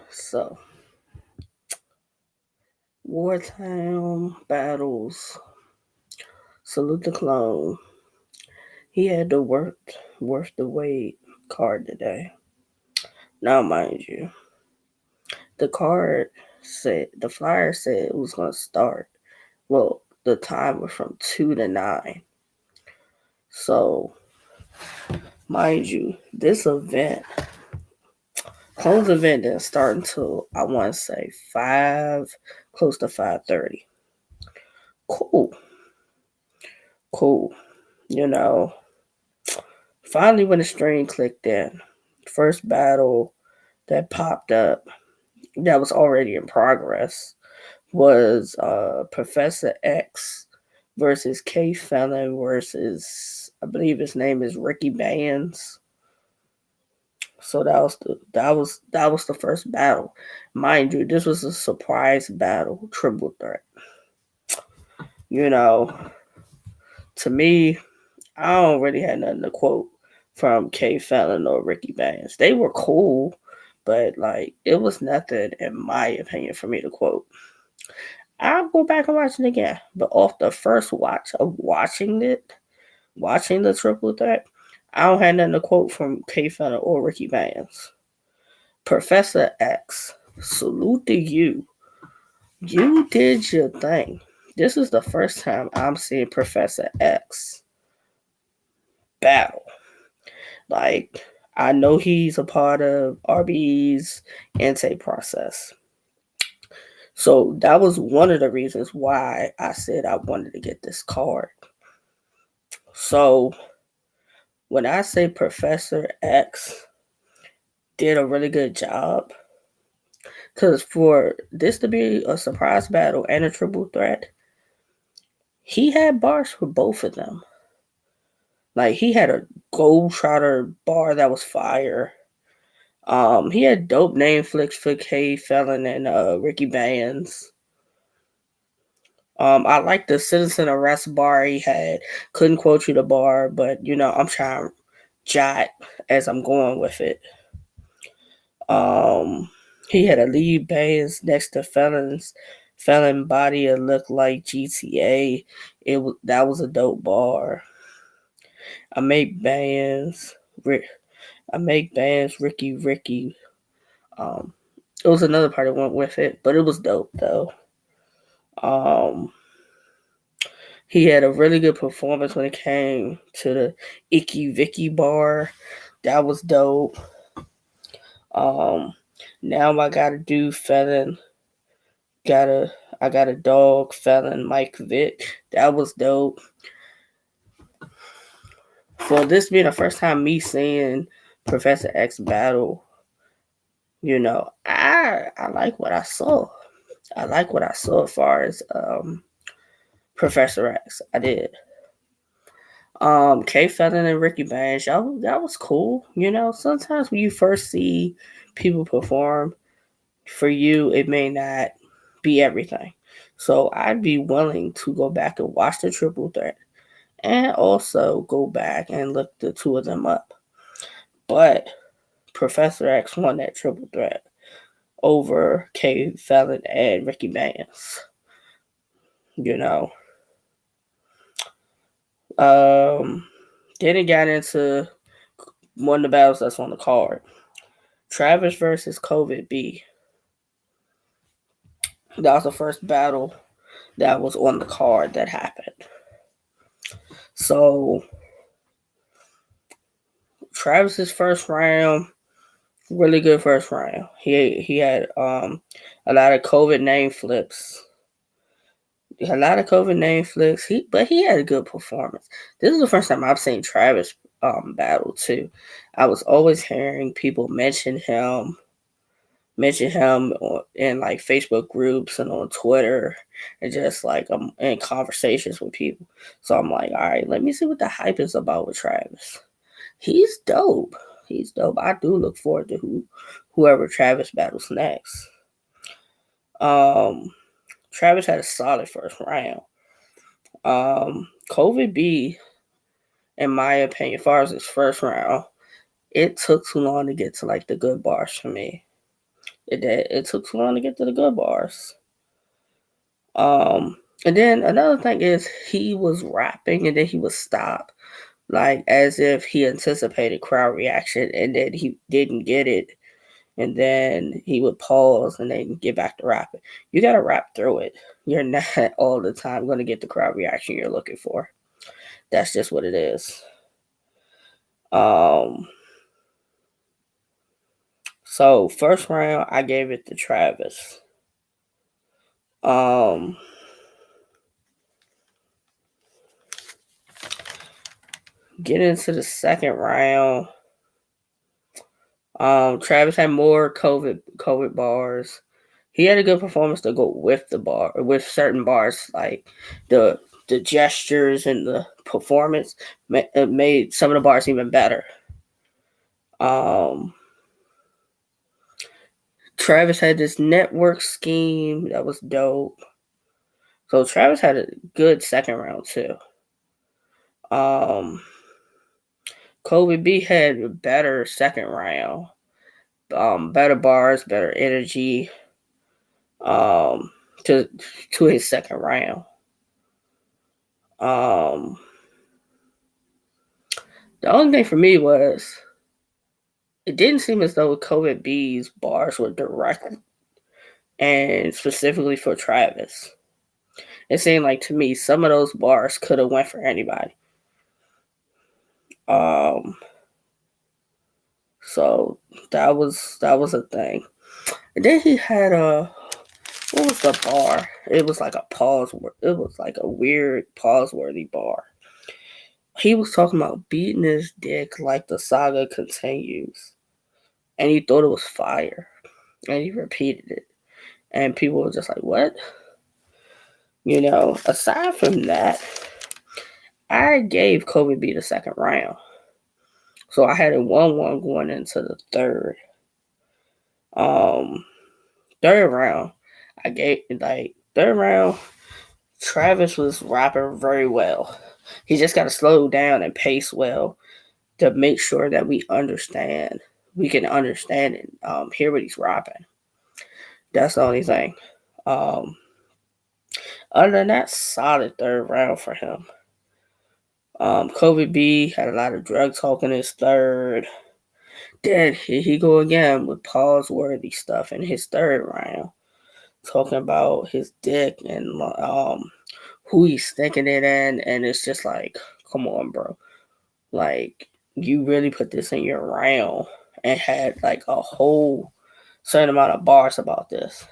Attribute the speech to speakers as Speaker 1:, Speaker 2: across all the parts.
Speaker 1: So, WarTown battles. Salute the clone. He had the worth the wait card today. Now, mind you, the card said the flyer said it was going to start. Well, the time was from 2 to 9. So, mind you, this event, clone's event didn't start until I want to say 5, close to 5:30. Cool, cool. You know, finally when the stream clicked in, first battle that popped up that was already in progress was Professor X versus K Felon versus I believe his name is Ricky Bands. So that was the first battle. Mind you, this was a surprise battle, triple threat. You know, to me, I don't really have nothing to quote from K Felon or Ricky Bands. They were cool, but like it was nothing in my opinion for me to quote. I'll go back and watch it again. But off the first watch of watching the triple threat, I don't have nothing to quote from K Felon or Ricky Bands. Professor X, salute to you. You did your thing. This is the first time I'm seeing Professor X battle. Like, I know he's a part of RBE's intake process. So that was one of the reasons why I said I wanted to get this card. So when I say Professor X did a really good job, because for this to be a surprise battle and a triple threat, he had bars for both of them. Like he had a Gold Trotter bar that was fire. He had dope name flicks for K Felon and Ricky Bands. I like the citizen arrest bar he had. Couldn't quote you the bar, but I'm trying to jot as I'm going with it. He had a lead bands next to felon body. It looked like GTA. That was a dope bar. I make bands. Ricky. Um, it was another part that went with it, but it was dope though. Um, he had a really good performance when it came to the Icky Vicky bar. That was dope. Um, now I gotta do Felon. I got a dog, Felon, Mike Vick. That was dope. For this being the first time me seeing Professor X battle, I like what I saw. I like what I saw as far as Professor X. I did. K Felon and Ricky Banks, that was cool. Sometimes when you first see people perform, for you it may not be everything. So I'd be willing to go back and watch the triple threat and also go back and look the two of them up. But Professor X won that triple threat over K Felon and Ricky Banks. You know. Then it got into one of the battles that's on the card. Travis versus COVID B. That was the first battle that was on the card that happened. So Travis's first round, really good first round. He had a lot of COVID name flips. A lot of COVID name flips. But he had a good performance. This is the first time I've seen Travis battle too. I was always hearing people mention him in like Facebook groups and on Twitter, and just like I'm in conversations with people. So I'm like, all right, let me see what the hype is about with Travis. He's dope. He's dope. I do look forward to whoever Travis battles next. Travis had a solid first round. COVID B, in my opinion, as far as his first round, it took too long to get to like the good bars for me. It took too long to get to the good bars. And then another thing is he was rapping and then he would stop, like as if he anticipated crowd reaction, and then he didn't get it, and then he would pause and then get back to rapping. You gotta rap through it. You're not all the time gonna get the crowd reaction you're looking for. That's just what it is. So first round, I gave it to Travis. Get into the second round. Travis had more COVID bars. He had a good performance to go with the bar, with certain bars, like the gestures and the performance made some of the bars even better. Travis had this network scheme that was dope. So Travis had a good second round too. Kobe B had a better second round. Better bars, better energy. To his second round. The only thing for me was it didn't seem as though Kobe B's bars were directed and specifically for Travis. It seemed like to me some of those bars could have went for anybody. So that was a thing. And then he had what was the bar? It was like a pause. It was like a weird pause-worthy bar. He was talking about beating his dick like the saga continues, and he thought it was fire, and he repeated it, and people were just like, "What?" Aside from that, I gave Kobe B the second round. So I had a 1-1 going into the third. Third round, I gave third round, Travis was rapping very well. He just gotta slow down and pace well to make sure that we can understand and hear what he's rapping. That's the only thing. Other than that, solid third round for him. Kobe B had a lot of drug talk in his third. Then here he go again with pause-worthy stuff in his third round, talking about his dick and who he's sticking it in, and it's just like, come on, bro. Like, you really put this in your round and had like a whole certain amount of bars about this.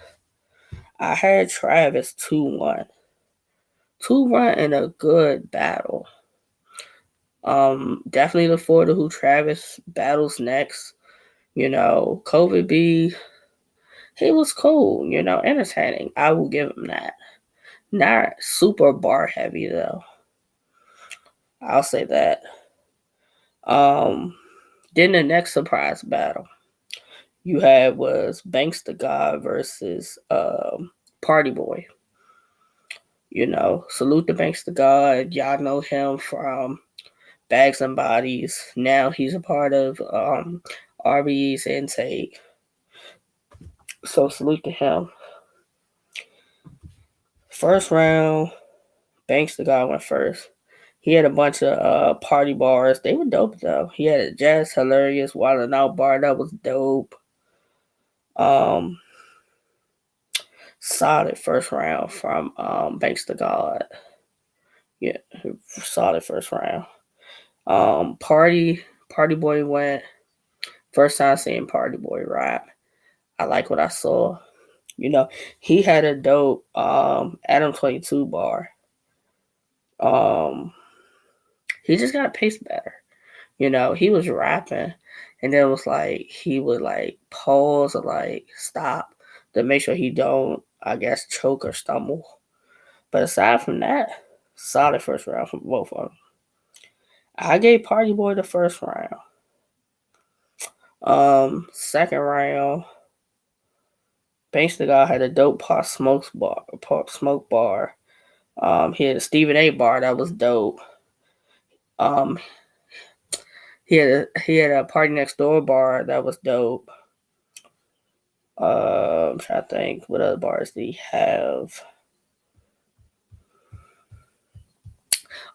Speaker 1: I had Travis 2-1. 2-1 in a good battle. Definitely look forward to who Travis battles next. Kobe B, he was cool, entertaining. I will give him that. Not super bar heavy though. I'll say that. Then the next surprise battle you had was Banks the God versus Party Boy. Salute to Banks the God. Y'all know him from Bags and Bodies. Now he's a part of RBE's Intake. So salute to him. First round, Banks the God went first. He had a bunch of party bars. They were dope though. He had a Jazz Hilarious Wild 'N Out bar that was dope. Solid first round from Banks the God. Yeah, solid first round. Party Boy went. First time seeing Party Boy rap. I like what I saw. He had a dope Adam 22 bar. He just got to pace better. He was rapping, and then it was like he would like pause or like stop to make sure he don't, I guess, choke or stumble. But aside from that, solid first round from both of them. I gave Party Boy the first round. Second round, Banks the God had a dope Pop Smoke bar. He had a Stephen A bar that was dope. He had a Party Next Door bar that was dope. I'm trying to think, what other bars did he have?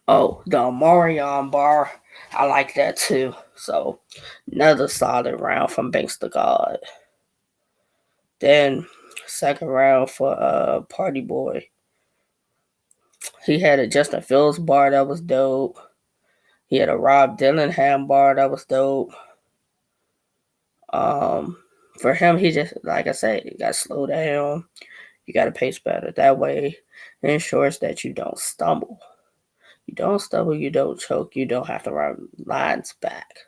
Speaker 1: Oh, the Omarion bar. I like that too. So, another solid round from Banks to God. Then, second round for Party Boy. He had a Justin Fields bar that was dope. He had a Rob Dillingham bar that was dope. For him, he just, like I said, you got to slow down. You got to pace better. That way, it ensures that you don't stumble. You don't stumble, you don't choke, you don't have to run lines back.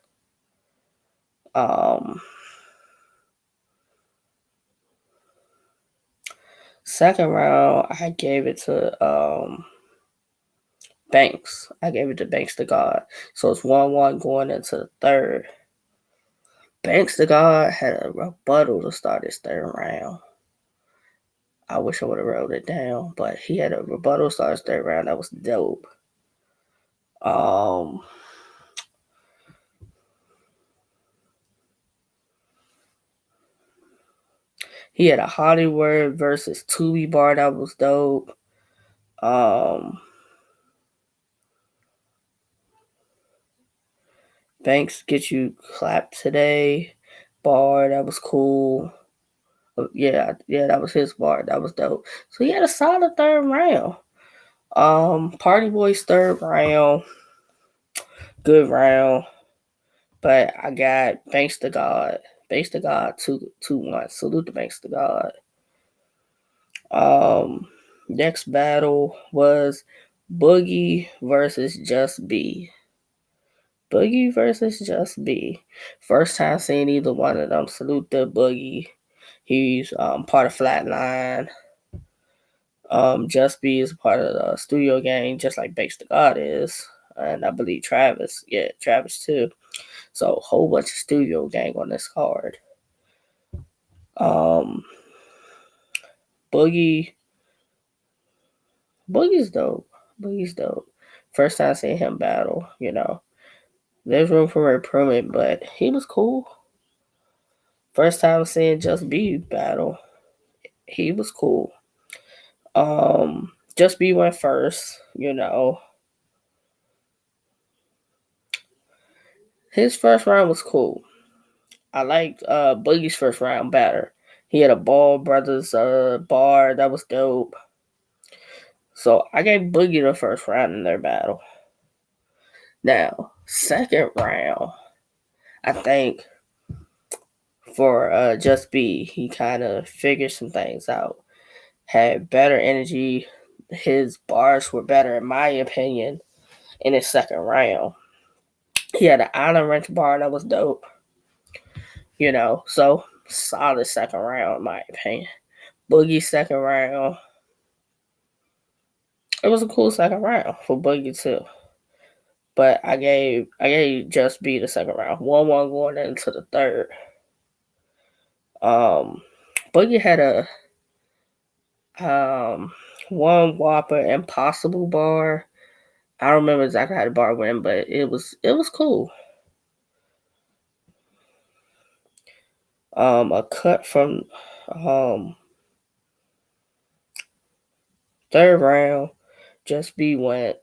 Speaker 1: Second round, I gave it to Banks. I gave it to Banks to God. So it's 1-1 going into the third. Banks to God had a rebuttal to start his third round. I wish I would have wrote it down, but he had a rebuttal to start his third round. That was dope. He had a Hollywood versus Tubi bar that was dope. Banks Get You Clapped Today bar, that was cool. Yeah, that was his bar. That was dope. So he had a solid third round. Party Boy's third round, good round. But I got Banks to God. Banks to God 2-1. Salute to Banks to God. Next battle was Boogie versus Just B. Boogie versus Just B. First time seeing either one of them. Salute to Boogie. He's part of Flatline. Just B is part of the studio gang, just like Bakes to God is. And I believe Travis. Yeah, Travis too. So a whole bunch of studio gang on this card. Boogie's dope. Boogie's dope. First time seeing him battle, There's room for improvement, but he was cool. First time seeing Just B battle. He was cool. Just B went first, His first round was cool. I liked Boogie's first round better. He had a Ball Brothers bar that was dope. So I gave Boogie the first round in their battle. Now, second round, I think for Just B, he kind of figured some things out. Had better energy. His bars were better, in my opinion, in his second round. He had an Island Wrench bar that was dope. So solid second round, in my opinion. Boogie second round. It was a cool second round for Boogie too. But I gave Just B the second round. 1-1 going into the third. Boogie had a one Whopper Impossible bar. I don't remember exactly how the bar went, but it was cool. A cut from third round, Just B went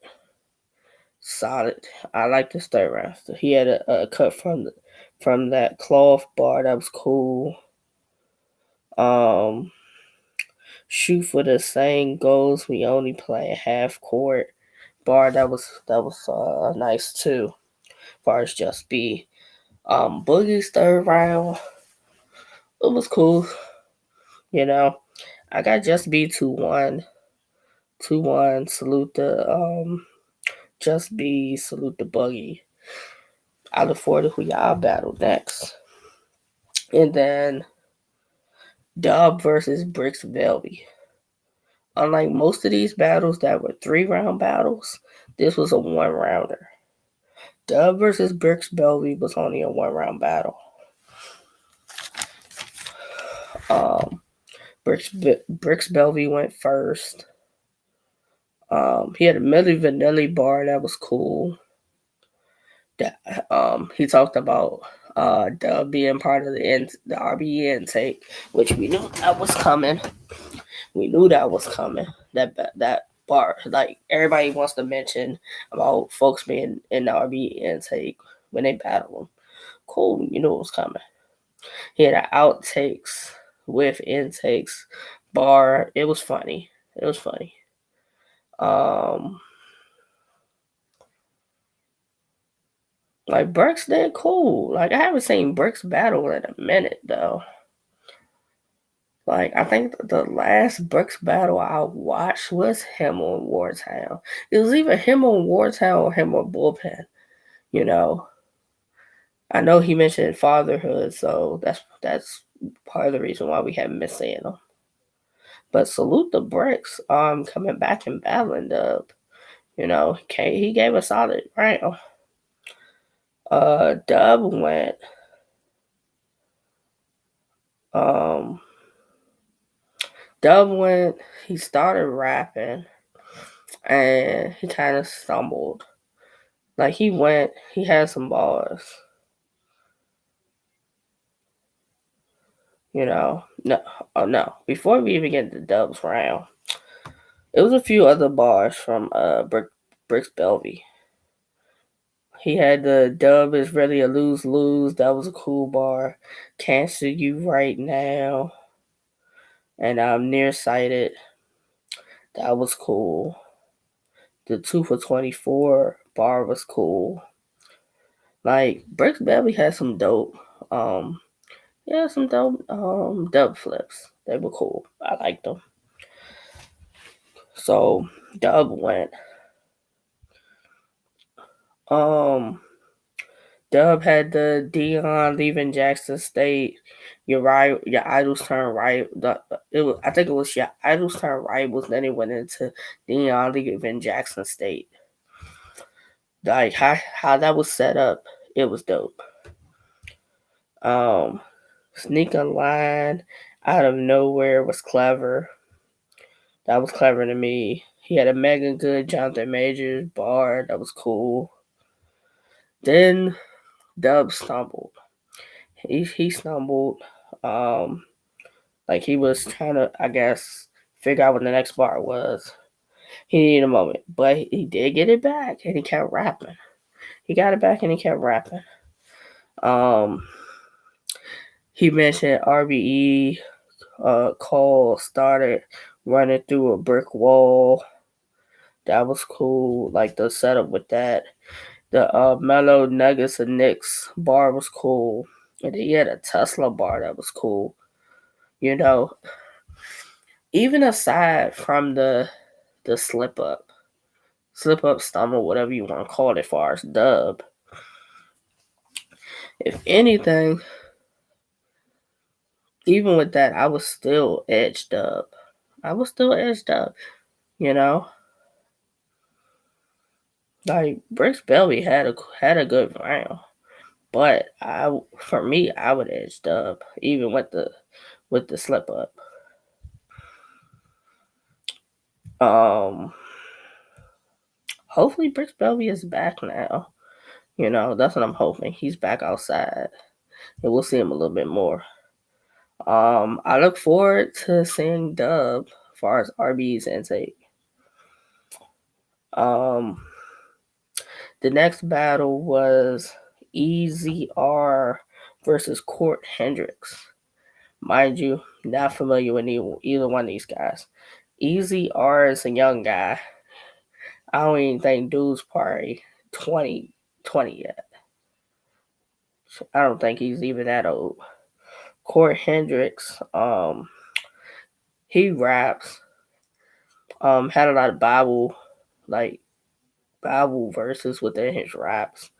Speaker 1: solid. I like this third round. So he had a cut from that cloth bar that was cool. Shoot for the same goals. We only play half court bar that was nice too. As far as Just B. Boogie's third round, it was cool. I got Just B 2-1. 2-1. Salute the Just B. Salute the Boogie. I look forward to who y'all battle next. And then Dub versus Bricks Velvy. Unlike most of these battles that were 3-round battles, this was a 1-rounder. Dub versus Bricks Velvy was only a 1-round battle. Bricks Velvy went first. He had a Milli Vanilli bar that was cool. That he talked about Dub being part of the RBE intake, which we knew that was coming. That bar, like everybody wants to mention about folks being in the RBE intake when they battle him. Cool, you knew it was coming. He had outtakes with intakes bar. It was funny. Like Burks did cool. Like I haven't seen Burks battle in a minute though. Like I think the last Burks battle I watched was him on WarTown. It was either him on WarTown or him on Bullpen. You know, I know he mentioned fatherhood, so that's part of the reason why we haven't been seeing him. But salute the Bricks, coming back and battling Dub. You know, he gave a solid round. Dub went. Um, Dub went. He started rapping, and he kind of stumbled. Like he had some bars. You know, no. Before we even get to Dub's round, it was a few other bars from Bricks Belvy. He had the Dub is really a lose-lose. That was a cool bar. Can't see you right now. And I'm nearsighted. That was cool. The 2 for 24 bar was cool. Like Bricks Belvy had some dope some dope dub flips. They were cool. I liked them. So Dub went. Dub had the Dion leaving Jackson State. Your idols turn right. I think it was your idols turn rivals. Then it went into Dion leaving Jackson State. Like how that was set up, it was dope. Sneak a line out of nowhere was clever. That was clever to me. He had a mega good Jonathan Majors bar. That was cool. Then Dub stumbled. He stumbled. Like he was trying to, I guess, figure out what the next bar was. He needed a moment, but he did get it back, and he kept rapping. He got it back, and he kept rapping. He mentioned RBE. Cole started running through a brick wall. That was cool. Like the setup with that. The Mellow Nuggets of Knicks bar was cool. And then he had a Tesla bar that was cool. You know, even aside from the slip up, stumble, whatever you want to call it, as far as Dub. If anything, even with that, I was still edged up. You know, like Bricks Belvy had a good round, but for me, I would edge Dub even with the slip up. Hopefully Bricks Belvy is back now. You know, that's what I'm hoping. He's back outside, and we'll see him a little bit more. I look forward to seeing Dub as far as RB's intake. The next battle was EZR versus Court Hendricks. Mind you, not familiar with either one of these guys. EZR is a young guy. I don't even think dude's probably 20 yet. I don't think he's even that old. Court Hendricks, he raps. Had a lot of Bible verses within his raps,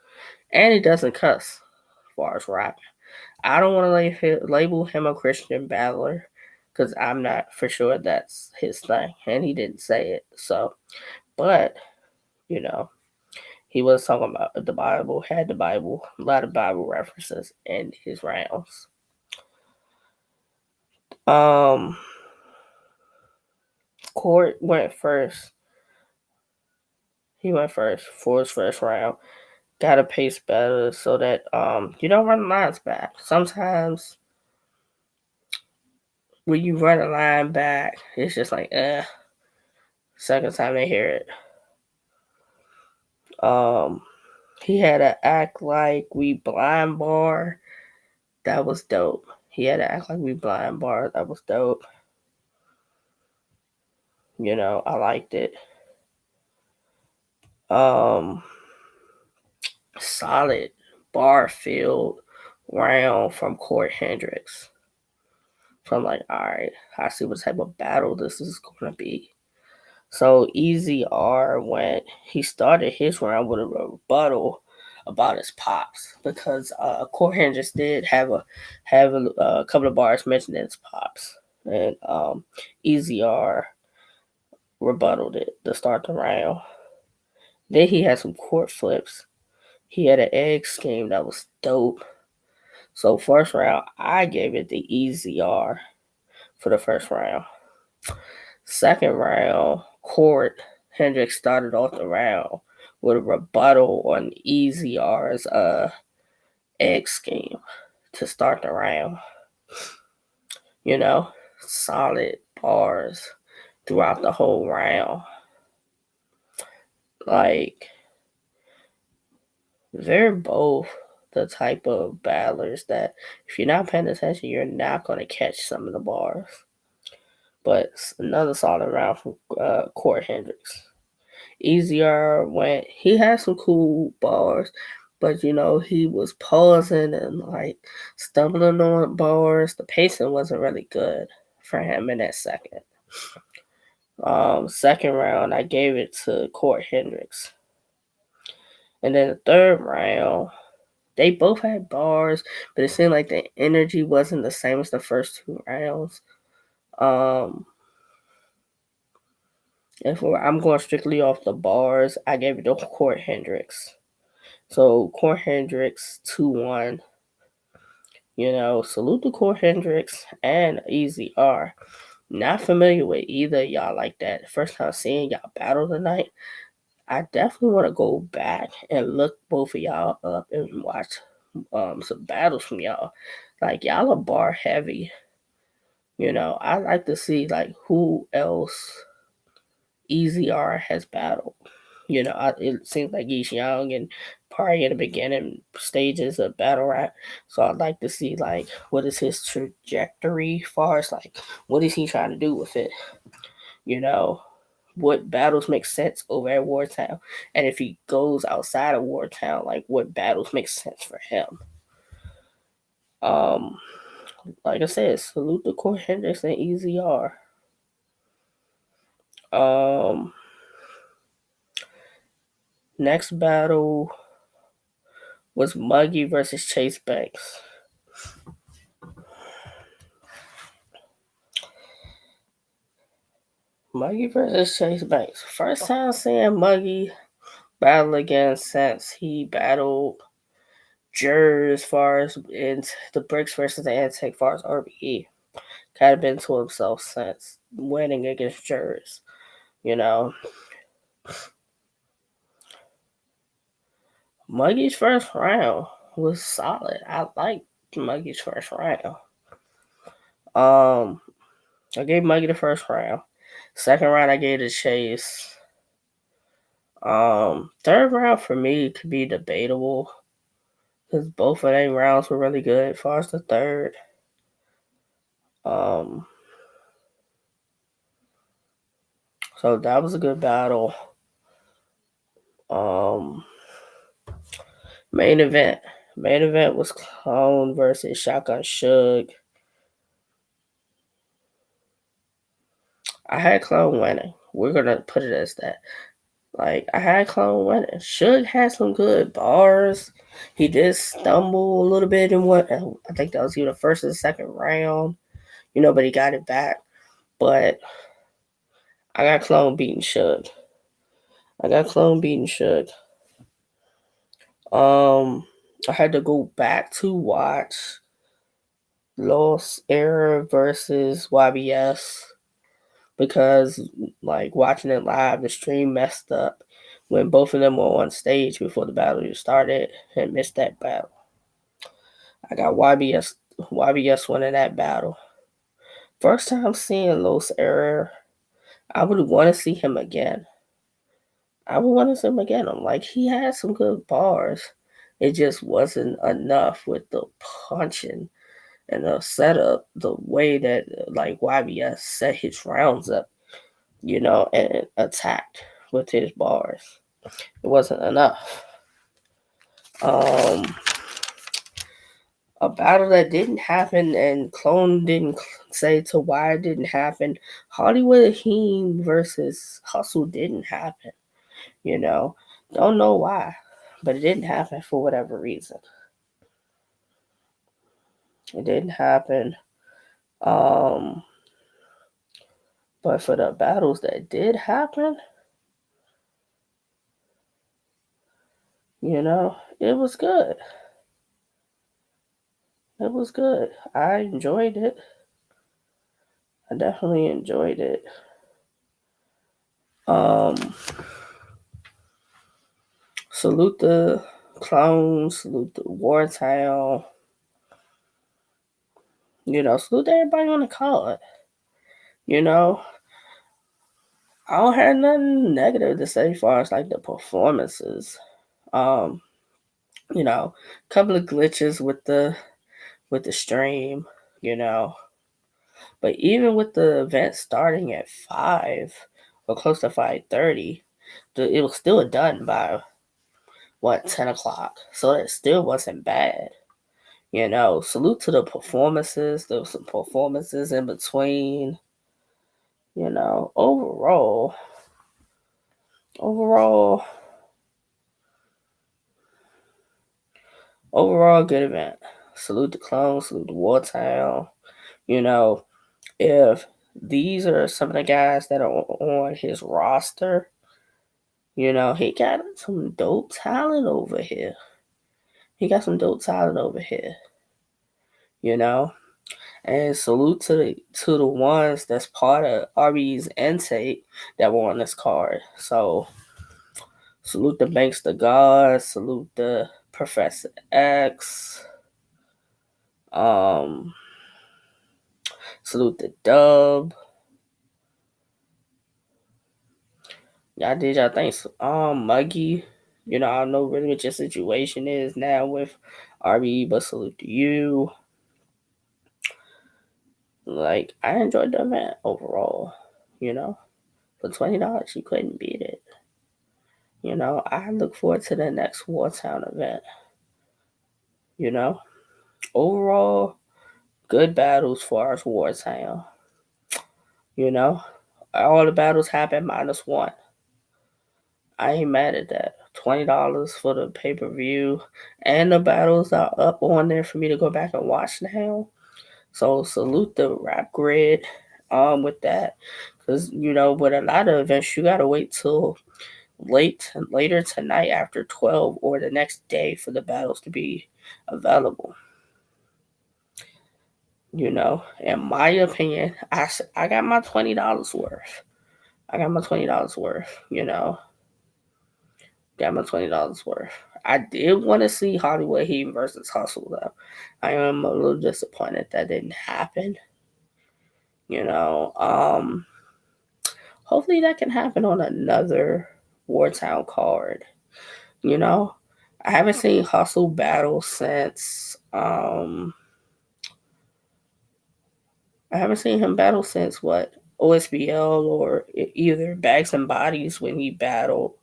Speaker 1: and he doesn't cuss as far as rapping. I don't want to label him a Christian battler because I'm not for sure that's his thing, and he didn't say it. So, but you know, he was talking about the Bible, had the Bible, a lot of Bible references in his rounds. Court went first. He went first for his first round. gotta pace better so that you don't run the lines back. Sometimes when you run a line back, it's just like second time they hear it. He had to act like we blind bar. That was dope. He had to act like we blind bar. That was dope. I liked it. Solid bar filled round from Court Hendricks. So I'm like, all right, I see what type of battle this is going to be. So Easy R he started his round with a rebuttal about his pops because Court Hendricks did have a couple of bars mentioning his pops, and Easy R rebutted it to start the round. Then he had some court flips. He had an egg scheme that was dope. So first round, I gave it the Easy R for the first round. Second round, Court Hendricks started off the round with a rebuttal on Easy R's egg scheme to start the round. Solid bars throughout the whole round. Like, they're both the type of battlers that if you're not paying attention, you're not going to catch some of the bars. But another solid round from Court Hendricks. Easy R he had some cool bars, but he was pausing and like stumbling on bars. The pacing wasn't really good for him in that second. Second round, I gave it to Court Hendricks. And then the third round, they both had bars, but it seemed like the energy wasn't the same as the first two rounds. If I'm going strictly off the bars, I gave it to Court Hendricks. So Court Hendricks 2-1. Salute to Court Hendricks and Easy R. Not familiar with either of y'all like that. First time seeing y'all battle tonight. I definitely want to go back and look both of y'all up and watch some battles from y'all. Like, y'all are bar heavy. I like to see like who else Easy R has battled. It seems like he's young and probably in the beginning stages of battle rap. So I'd like to see like what is his trajectory far as like what is he trying to do with it? What battles make sense over at WarTown, and if he goes outside of WarTown, like what battles make sense for him. Like I said, salute to Court Hendricks and Easy R. Next battle was Muggy versus Chase Banks. Muggy versus Chase Banks. First time seeing Muggy battle again since he battled Jers as far as in the Bricks versus the Antec as far as RBE. Kind of been to himself since winning against Jers. Muggy's first round was solid. I liked Muggy's first round. I gave Muggy the first round. Second round, I gave to Chase. Third round for me could be debatable because both of them rounds were really good as far as the third. So that was a good battle. Main event was Clone versus Shotgun Suge. I had Clone winning. We're gonna put it as that. Like, I had Clone winning. Suge had some good bars. He did stumble a little bit in what I think that was either the first or the second round. But he got it back. But I got Clone beating Suge. I had to go back to watch Lost Era versus YBS because like watching it live, the stream messed up. when both of them were on stage before the battle started and missed that battle. I got YBS winning that battle. First time seeing Los Error, I would want to see him again. I'm like, he had some good bars. It just wasn't enough with the punching and the setup, the way that like YBS set his rounds up, and attacked with his bars. It wasn't enough. Um, a battle that didn't happen and Clone didn't say to why it didn't happen. Hollywood Heem versus Hustle didn't happen. Don't know why, but it didn't happen for whatever reason. It didn't happen. But for the battles that did happen, it was good. It was good. I enjoyed it. I definitely enjoyed it. Salute the Clones, salute the WarTown. Salute everybody on the card. I don't have nothing negative to say as far as like the performances. A couple of glitches with the stream, But even with the event starting at 5 or close to 5:30, it was still done by 10 o'clock. So it still wasn't bad. Salute to the performances. There was some performances in between. Overall, good event. Salute the Clones, salute the WarTown. If these are some of the guys that are on his roster, he got some dope talent over here. And salute to the ones that's part of RB's intake that were on this card. So salute the Banks the God, salute the Professor X, salute the Dub. Y'all did y'all things. Muggy, I don't know really what your situation is now with RB, but salute to you. Like, I enjoyed the event overall, For $20, you couldn't beat it. I look forward to the next WarTown event. Overall, good battles for us WarTown. All the battles happened -1. I ain't mad at that. $20 for the pay-per-view, and the battles are up on there for me to go back and watch now. So salute the Rap Grid with that, because with a lot of events you gotta wait till later tonight after 12 or the next day for the battles to be available. In my opinion, I got my $20 worth. Got my $20 worth. I did want to see Hollywood Heat versus Hustle though. I am a little disappointed that didn't happen. Hopefully that can happen on another WarTown card. I haven't seen Hustle battle since I haven't seen him battle since what? OSBL or either Bags and Bodies when he battled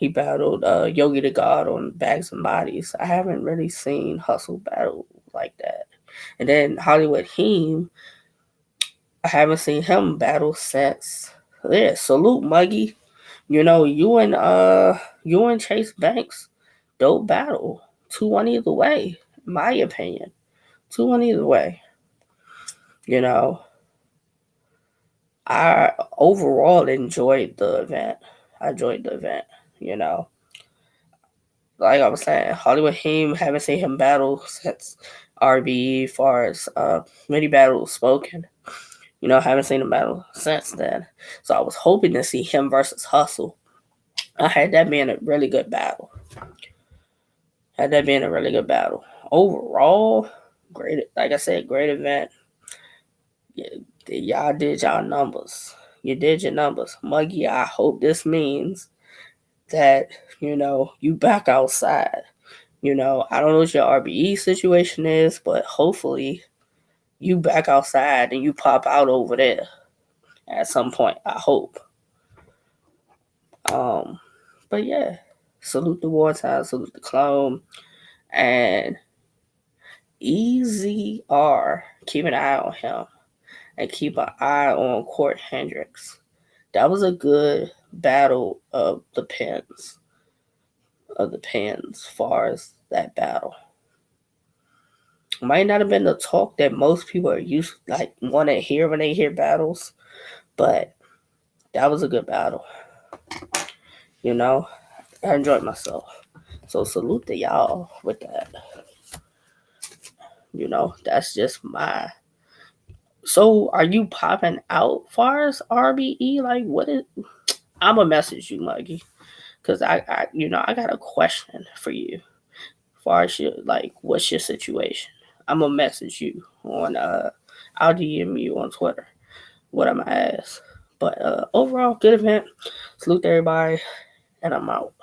Speaker 1: Yogi the God on Bags and Bodies. I haven't really seen Hustle battle like that. And then Hollywood Heem, I haven't seen him battle since. Yeah, salute Muggy. You and Chase Banks, dope battle. 2-1 either way, in my opinion. 2-1 either way. I overall enjoyed the event. Like I was saying, Hollywood Heem, haven't seen him battle since RBE, far as many battles spoken. Haven't seen him battle since then. So I was hoping to see him versus Hustle. I had that being a really good battle. Had that being a really good battle. Overall, great. Like I said, great event. Yeah, y'all did y'all numbers. You did your numbers, Muggy. I hope this means that you back outside. I don't know what your RBE situation is, but hopefully you back outside and you pop out over there at some point. I hope. Um, but yeah, salute the WarTown, salute the clone, and Easy R. Keep an eye on him and keep an eye on Court Hendricks. That was a good battle of the pins. As far as that battle. Might not have been the talk that most people are used want to hear when they hear battles, but that was a good battle. I enjoyed myself. So salute to y'all with that. That's just my. So are you popping out far as RBE? Like what is? I'ma message you, Muggy, because I got a question for you. Far as what's your situation? I'm gonna message you on I'll DM you on Twitter what I'm gonna ask. But overall, good event. Salute to everybody, and I'm out.